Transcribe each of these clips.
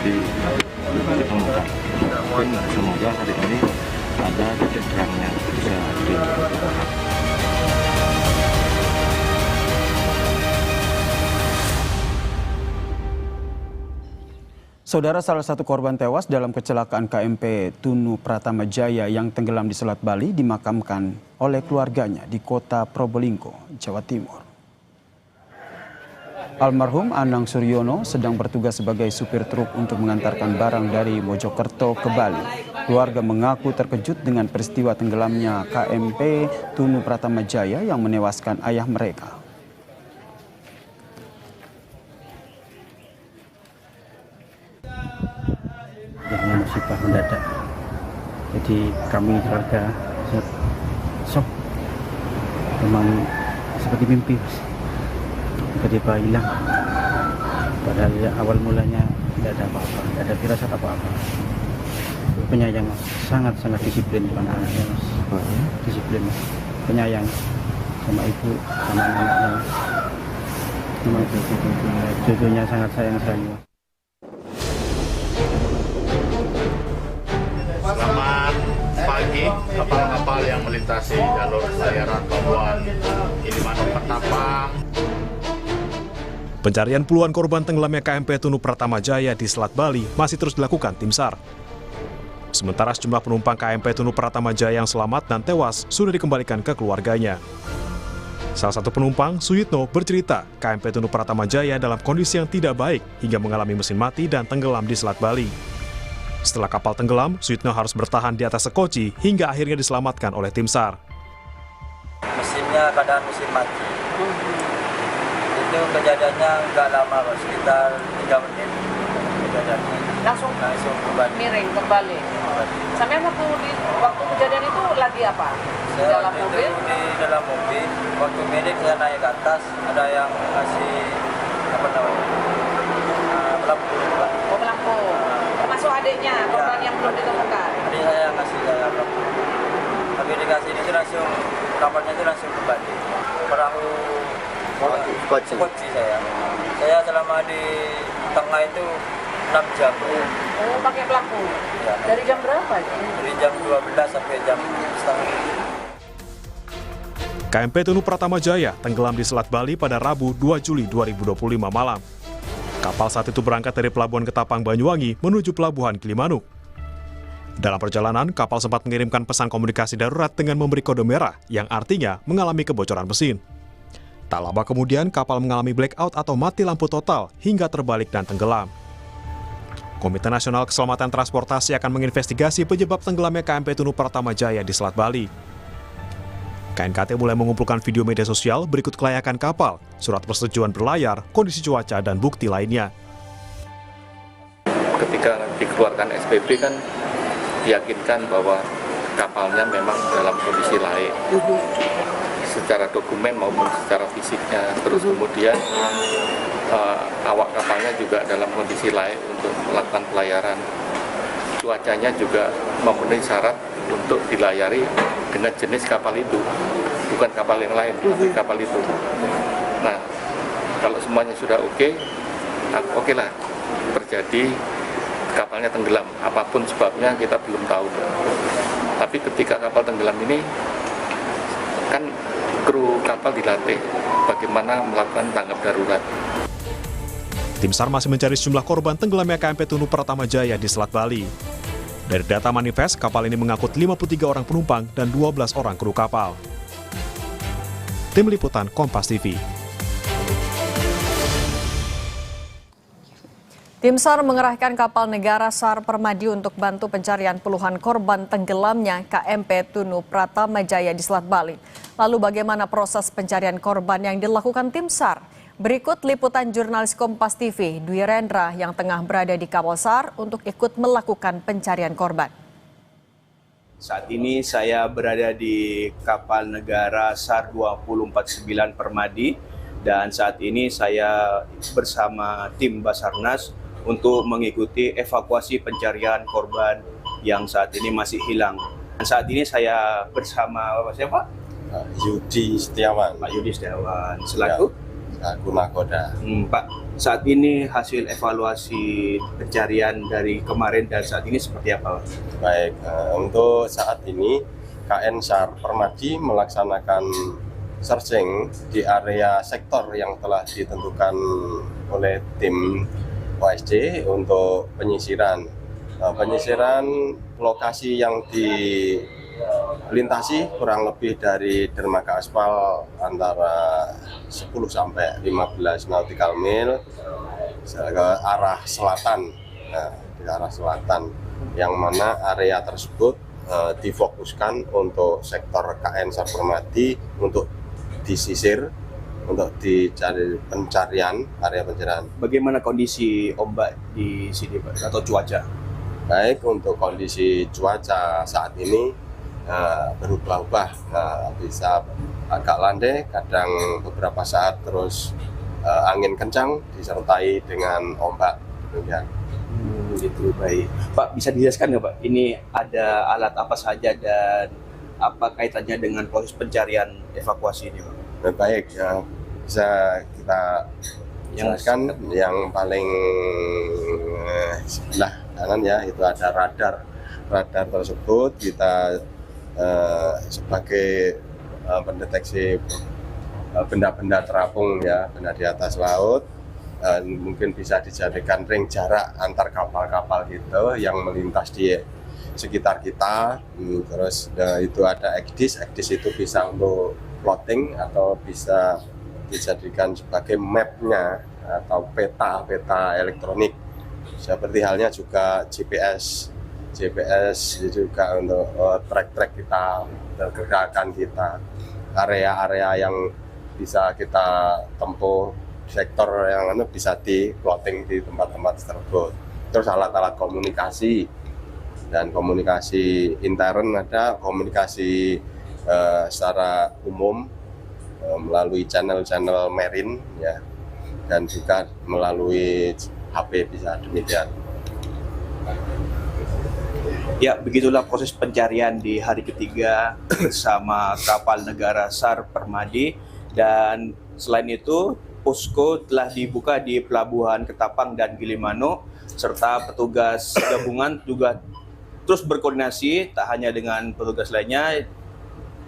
ditemukan. Semoga hari ini ada titik terangnya bisa ditemukan. Saudara, salah satu korban tewas dalam kecelakaan KMP Tunu Pratama Jaya yang tenggelam di Selat Bali dimakamkan oleh keluarganya di kota Probolinggo, Jawa Timur. Almarhum Anang Suryono sedang bertugas sebagai supir truk untuk mengantarkan barang dari Mojokerto ke Bali. Keluarga mengaku terkejut dengan peristiwa tenggelamnya KMP Tunu Pratama Jaya yang menewaskan ayah mereka. Adanya musibah mendadak, jadi kami keluarga shock, memang seperti mimpi, tiba-tiba hilang. Padahal ya, awal mulanya tidak ada apa-apa, tidak ada firasat apa-apa. Penyayang, sangat-sangat disiplin anaknya, disiplin, penyayang sama ibu, sama anaknya, sama cucunya sangat sayang sekali. Selamat pagi, kapal-kapal yang melintasi jalur pelayaran Pelabuhan Gilimanuk Ketapang. Pencarian puluhan korban tenggelamnya KMP Tunu Pratama Jaya di Selat Bali masih terus dilakukan tim SAR. Sementara sejumlah penumpang KMP Tunu Pratama Jaya yang selamat dan tewas sudah dikembalikan ke keluarganya. Salah satu penumpang, Suyitno, bercerita KMP Tunu Pratama Jaya dalam kondisi yang tidak baik hingga mengalami mesin mati dan tenggelam di Selat Bali. Setelah kapal tenggelam, Suyitno harus bertahan di atas sekoci hingga akhirnya diselamatkan oleh tim SAR. Mesinnya keadaan mesin mati. Itu kejadiannya nggak lama, sekitar 3 menit kejadiannya. Langsung kembali. miring kembali. Sampai waktu kejadian itu lagi apa? Saya dalam waktu mobil? itu di dalam mobil. Waktu miring saya naik ke atas, ada yang ngasih apa namanya? Pelampung. Oh, pelampung. Termasuk adiknya, korban yang belum ditemukan. Adik saya ngasih saya pelampung. Tapi dikasih ini langsung kapalnya itu langsung kembali. Perahu koci saya. Saya selama di tengah itu 6 jam. Oh, pakai pelampung. Ya. Dari jam berapa? Dari jam 12 sampai jam setengah. KMP Tunu Pratama Jaya tenggelam di Selat Bali pada Rabu 2 Juli 2025 malam. Kapal saat itu berangkat dari Pelabuhan Ketapang Banyuwangi menuju Pelabuhan Gilimanuk. Dalam perjalanan, kapal sempat mengirimkan pesan komunikasi darurat dengan memberi kode merah yang artinya mengalami kebocoran mesin. Tak lama kemudian, kapal mengalami blackout atau mati lampu total hingga terbalik dan tenggelam. Komite Nasional Keselamatan Transportasi akan menginvestigasi penyebab tenggelamnya KMP Tunu Pratama Jaya di Selat Bali. KNKT mulai mengumpulkan video media sosial berikut kelayakan kapal, surat persetujuan berlayar, kondisi cuaca, dan bukti lainnya. Ketika dikeluarkan SPP kan diyakinkan bahwa kapalnya memang dalam kondisi layak secara dokumen maupun secara fisiknya. Terus kemudian awak kapalnya juga dalam kondisi layak untuk melakukan pelayaran. Cuacanya juga memenuhi syarat untuk dilayari dengan jenis kapal itu, bukan kapal yang lain, tapi kapal itu. Nah, kalau semuanya sudah oke lah terjadi kapalnya tenggelam. Apapun sebabnya kita belum tahu. Tapi ketika kapal tenggelam ini, kan kru kapal dilatih bagaimana melakukan tanggap darurat. Tim SAR masih mencari sejumlah korban tenggelamnya KMP Tunu Pratama Jaya di Selat Bali. Dari data manifest, kapal ini mengangkut 53 orang penumpang dan 12 orang kru kapal. Tim Liputan Kompas TV. Tim SAR mengerahkan kapal negara SAR Permadi untuk bantu pencarian puluhan korban tenggelamnya KMP Tunu Pratama Jaya di Selat Bali. Lalu bagaimana proses pencarian korban yang dilakukan tim SAR? Berikut liputan jurnalis Kompas TV, Dwi Rendra yang tengah berada di kapal SAR untuk ikut melakukan pencarian korban. Saat ini saya berada di kapal negara SAR 2049 Permadi dan saat ini saya bersama tim Basarnas untuk mengikuti evakuasi pencarian korban yang saat ini masih hilang. Dan saat ini saya bersama siapa? Yudi Setiawan. Pak Yudi Setiawan. Selaku? Selaku Nakoda. Pak, Saat ini hasil evaluasi pencarian dari kemarin dan saat ini seperti apa? Baik, untuk saat ini KN SAR Permadi melaksanakan searching di area sektor yang telah ditentukan oleh tim OSD untuk penyisiran. Penyisiran lokasi yang dilintasi kurang lebih dari dermaga aspal antara 10 sampai 15 nautical mil ke arah selatan. Nah, di arah selatan, yang mana area tersebut difokuskan untuk sektor KN SAR Permadi untuk disisir, untuk dicari pencarian, area pencarian. Bagaimana kondisi ombak di sini, Pak, atau cuaca? Baik, untuk kondisi cuaca saat ini berubah-ubah, bisa agak landai, kadang beberapa saat terus angin kencang disertai dengan ombak. Demikian. Gitu, baik. Pak, bisa dijelaskan nggak, Pak? Ini ada alat apa saja dan apa kaitannya dengan proses pencarian evakuasi ini, Pak? Baik, bisa kita jelaskan yang paling sebelah kanan ya, itu ada radar. Radar tersebut kita sebagai pendeteksi benda-benda terapung ya, benda di atas laut. Mungkin bisa dijadikan ring jarak antar kapal-kapal gitu yang melintas di sekitar kita. Terus itu ada ECDIS. ECDIS itu bisa untuk plotting atau bisa dijadikan sebagai mapnya atau peta elektronik. Seperti halnya juga GPS juga untuk track kita, pergerakan kita, area-area yang bisa kita tempuh, sektor yang bisa di plotting di tempat-tempat tersebut. Terus alat-alat komunikasi dan komunikasi intern, ada komunikasi secara umum melalui channel-channel marine ya, dan juga melalui HP bisa demikian. Ya, begitulah proses pencarian di hari ketiga bersama kapal negara SAR Permadi. Dan selain itu, posko telah dibuka di Pelabuhan Ketapang dan Gilimanuk, serta petugas gabungan juga terus berkoordinasi tak hanya dengan petugas lainnya,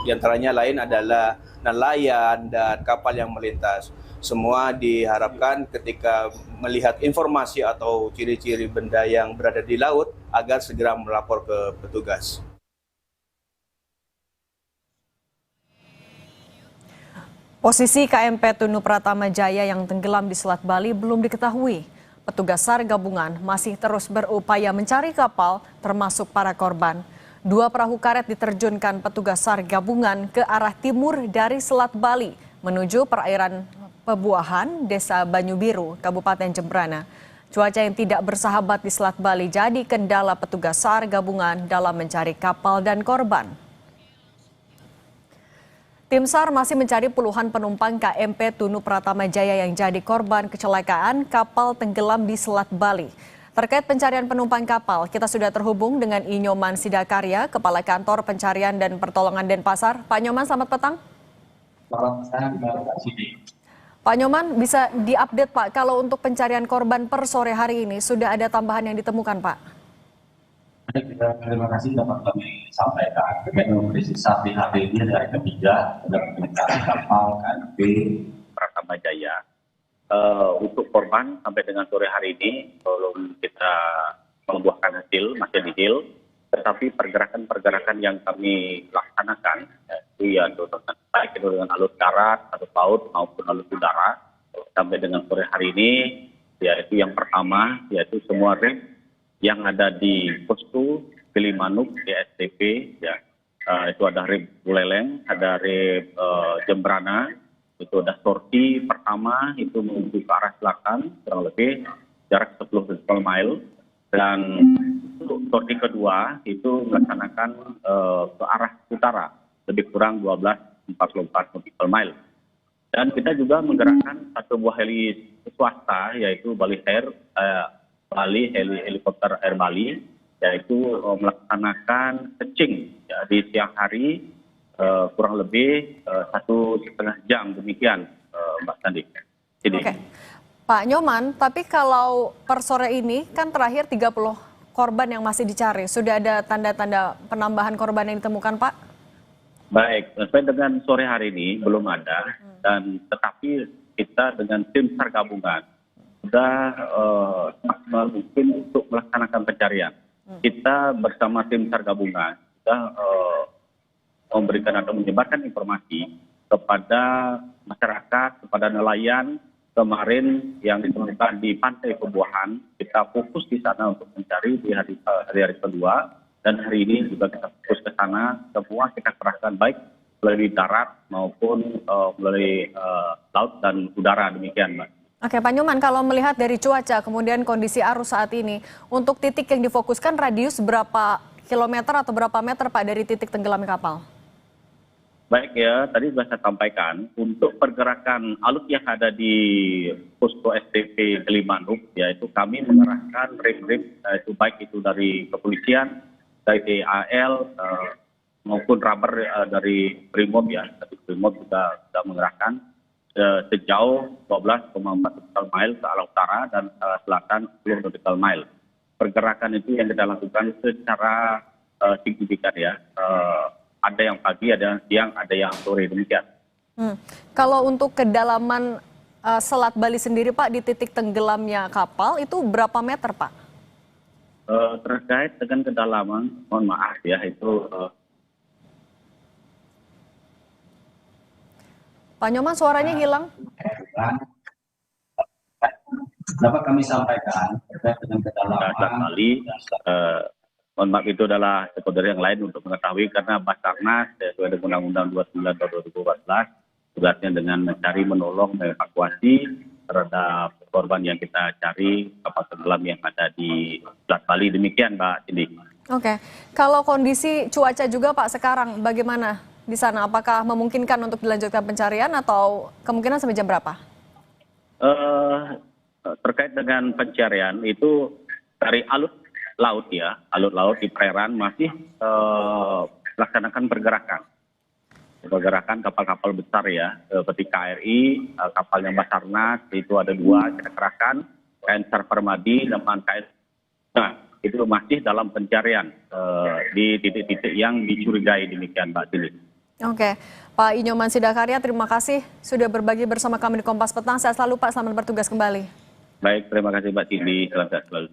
di antaranya lain adalah nelayan dan kapal yang melintas. Semua diharapkan ketika melihat informasi atau ciri-ciri benda yang berada di laut agar segera melapor ke petugas. Posisi KMP Tunu Pratama Jaya yang tenggelam di Selat Bali belum diketahui. Petugas SAR gabungan masih terus berupaya mencari kapal termasuk para korban. 2 perahu karet diterjunkan petugas SAR gabungan ke arah timur dari Selat Bali menuju perairan Pebuahan, Desa Banyu Biru, Kabupaten Jembrana. Cuaca yang tidak bersahabat di Selat Bali jadi kendala petugas SAR gabungan dalam mencari kapal dan korban. Tim SAR masih mencari puluhan penumpang KMP Tunu Pratama Jaya yang jadi korban kecelakaan kapal tenggelam di Selat Bali. Terkait pencarian penumpang kapal, kita sudah terhubung dengan Inyoman Sidakarya, Kepala Kantor Pencarian dan Pertolongan Denpasar. Pak Nyoman, selamat petang. Pak Nyoman, bisa diupdate Pak, kalau untuk pencarian korban per sore hari ini sudah ada tambahan yang ditemukan Pak? Terima kasih dapat kami sampaikan. Terkait saat hari ini dari ketiga komunikasi kapal KMP Pratama Jaya. Untuk korban sampai dengan sore hari ini belum kita membuahkan hasil, masih nihil. Tetapi pergerakan-pergerakan yang kami laksanakan, yaitu ya baik itu dengan alur darat, alur laut maupun alur udara, sampai dengan sore hari ini, yaitu yang pertama, yaitu semua rem yang ada di posko Gilimanuk di STP, ya, itu ada rem Buleleng, ada rem Jembrana, itu ada sorti pertama itu menuju ke arah selatan kurang lebih jarak 10 mile, dan untuk sorti kedua itu melaksanakan ke arah utara lebih kurang 12.44 nautical mile. Dan kita juga menggerakkan satu buah heli swasta yaitu Bali Air, helikopter Air Bali, yaitu melaksanakan searching ya, di siang hari kurang lebih 1,5 jam demikian, Mbak Sandi. Jadi. Oke. Pak Nyoman, tapi kalau per sore ini kan terakhir 30 korban yang masih dicari. Sudah ada tanda-tanda penambahan korban yang ditemukan, Pak? Baik, sampai dengan sore hari ini belum ada, dan tetapi kita dengan tim SAR gabungan sudah maksimal mungkin untuk melaksanakan pencarian. Kita bersama tim SAR gabungan sudah memberikan atau menyebarkan informasi kepada masyarakat, kepada nelayan. Kemarin yang ditemukan di Pantai Pebuahan, kita fokus di sana untuk mencari di hari kedua, dan hari ini juga kita fokus ke sana. Semua kita kerahkan baik melalui darat maupun melalui laut dan udara, demikian, Mbak. Oke, Pak Nyoman, kalau melihat dari cuaca, kemudian kondisi arus saat ini, untuk titik yang difokuskan radius berapa kilometer atau berapa meter, Pak, dari titik tenggelamnya kapal? Baik ya, tadi sudah saya sampaikan, untuk pergerakan alut yang ada di posko STP Gilimanuk, yaitu kami mengerahkan rim-rim, baik itu dari kepolisian, dari AL, maupun rubber dari Brimob ya. Tapi Brimob juga sudah mengerahkan sejauh 12,4 nautical mile ke arah utara dan selatan 10 nautical mile. Pergerakan itu yang kita lakukan secara signifikan ya. Ada yang pagi, ada yang siang, ada yang sore, demikian. Kalau untuk kedalaman Selat Bali sendiri, Pak, di titik tenggelamnya kapal itu berapa meter, Pak? Terkait dengan kedalaman, mohon maaf ya, itu Pak Nyoman, suaranya hilang. dapat kami sampaikan terkait dengan kedalaman Bali. Mohon maaf, itu adalah stakeholder yang lain untuk mengetahui, karena Basarnas sesuai dengan Undang-Undang 29 tahun 2014 tugasnya dengan mencari, menolong, mengevakuasi terhadap korban yang kita cari kapal tenggelam yang ada di Selat Bali. Demikian, Mbak Cindy. Oke, kalau kondisi cuaca juga, Pak, sekarang bagaimana di sana? Apakah memungkinkan untuk dilanjutkan pencarian atau kemungkinan sampai jam berapa? Terkait dengan pencarian itu dari alut laut ya, alut laut di perairan masih melaksanakan pergerakan kapal-kapal besar ya, seperti KRI, kapalnya Basarnas itu ada 2 kita kerahkan, KN SAR Permadi dan KN. Nah, itu masih dalam pencarian di titik-titik yang dicurigai, demikian, Mbak Cili. Oke, Pak Inyoman Sidakarya, terima kasih sudah berbagi bersama kami di Kompas Petang. Sehat selalu, Pak, selamat bertugas kembali. Baik, terima kasih Mbak Cili, selamat selalu.